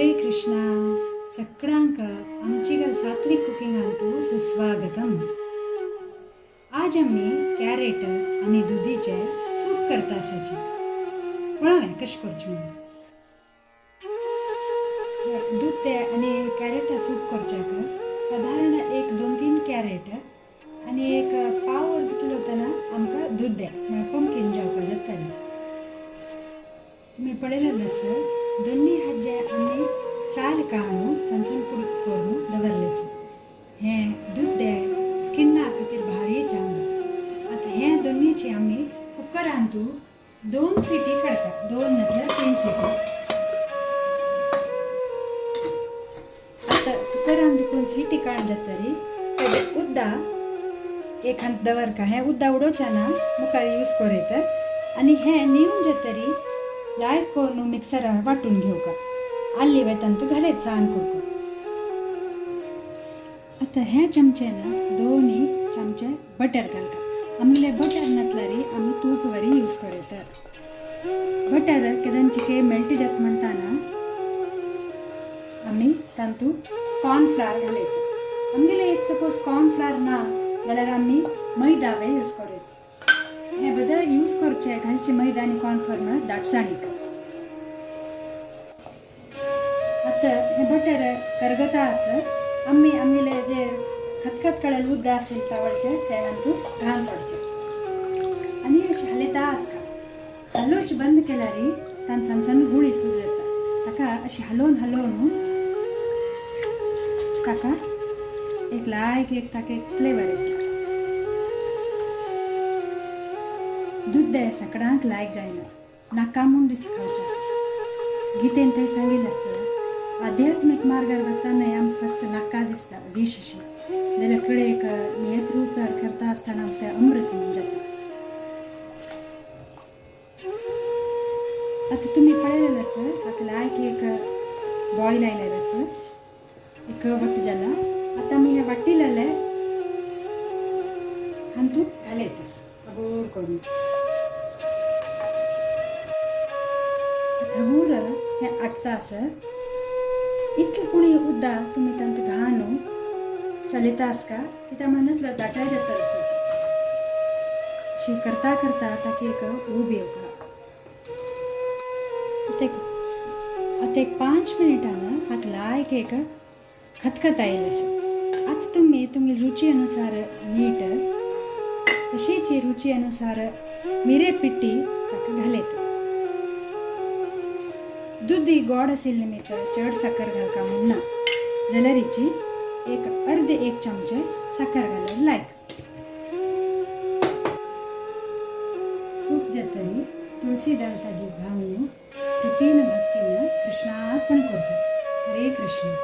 हरे कृष्णा सगळ्यांक आमची सात्विक कुकिंगांतू सुस्वागतम। आज आम्ही कॅरेट आणि दुधीचे सूप करता आसाची। पळोवया कशें करचें म्हणून। दूध आणि कॅरेट सूप करच्याक साधारण एक 2-3 कॅरेट आणि एक पाव अर्द किलो तना आमकां दूध द्या म्हणजे पंपकीन जेवपा जातलें। तुम्ही पळयलें आसा दोन्ही हात जे आमी साल काडून सनसन कुडीक करून दवरलें। हें दूध दे स्किना खातीर भारी चांगलं। आतां हें दोन्हीची आमी कुकरांतू 2 सिटी काडटा, 2 नाजाल्यार 3 सिटी। आतां कुकरान दुखून सिटी काड जातरी तेजें उद्दा एक हात दवरका। हें उद्दा उडोवचें ना, मुखार यूज करूं आनी हें निवून जातरी लायक करून मिक्सरार वाटून घेवका। आल्ली वेतांत घालेत सान करता। आता हे चमचे ना दोन्ही चमचे बटर घालता। आमले बटर नसल्यारी आमी तूप वरी यूज करता। बटर केदनचिके मेल्ट जात म्हणताना आमी तांतू कॉर्नफ्लावर घालता। आमगेले एक सपोज कॉर्नफ्लावर ना जाल्यार आमी मैदा वे यूज करता। हे बदल यूज करचे घालचे मैदा आणि कॉर्नफ्लावर म्हणून दाटसाणीक। आता हे बटर करगता आसा आमी आमगेले जे खतखत कळेल उद्दा असेल तावळचे तेतून घाल सोडचे आणि अशें हालयता आसता। हलोवचे बंद केल्यारी तान सनसन गुळी सुरू जाता। ताका अशी हलोवन ताका एक लायक एक ताका एक फ्लेवर येता। दूध दे सगळ्यांक लायक जायना, नाका म्हूण दिसता खावच्या। गीतेन थंय सांगिल्लें आसा आध्यात्मिक मार्गार वताना आमकां फस्ट नाका दिसता विश अशी, जाल्यार कडेक नियत रूप करता आसतना आमकां तें अमृत म्हणून जाता। आतां तुमी पळयलेलें आसा हाका लायक एक बॉयल आयलेलें आसा, एक वट्ट जाला। आतां आमी हें वाटिलेलें हातूंत घालयता गोड करून। थगूर हें आटता आसा इतलें पुणी उद्दा तुमी तांत घालून चलयता आसका कित्याक म्हणतलो दाटाय जाता सूप। अशी करता ताका एक उब येवता। आतां एक 5 मिनिटांनी हाका लायक एक खतखत आयलें आसा। आतां तुमी रुची अनुसार मीठ तशीच रुची अनुसार मिरे पिट्टी ताका घालयता। दूध गोड आशिल्लें मीठ चड साखर घालका म्हूण ना, जाल्यार हिची एक अर्द एक चमचे साखर घालून लायक। सूप जातरी तुळसी दाळ ताजी घालून प्रितीन भक्तीन कृष्णार्पण करता। हरे कृष्ण।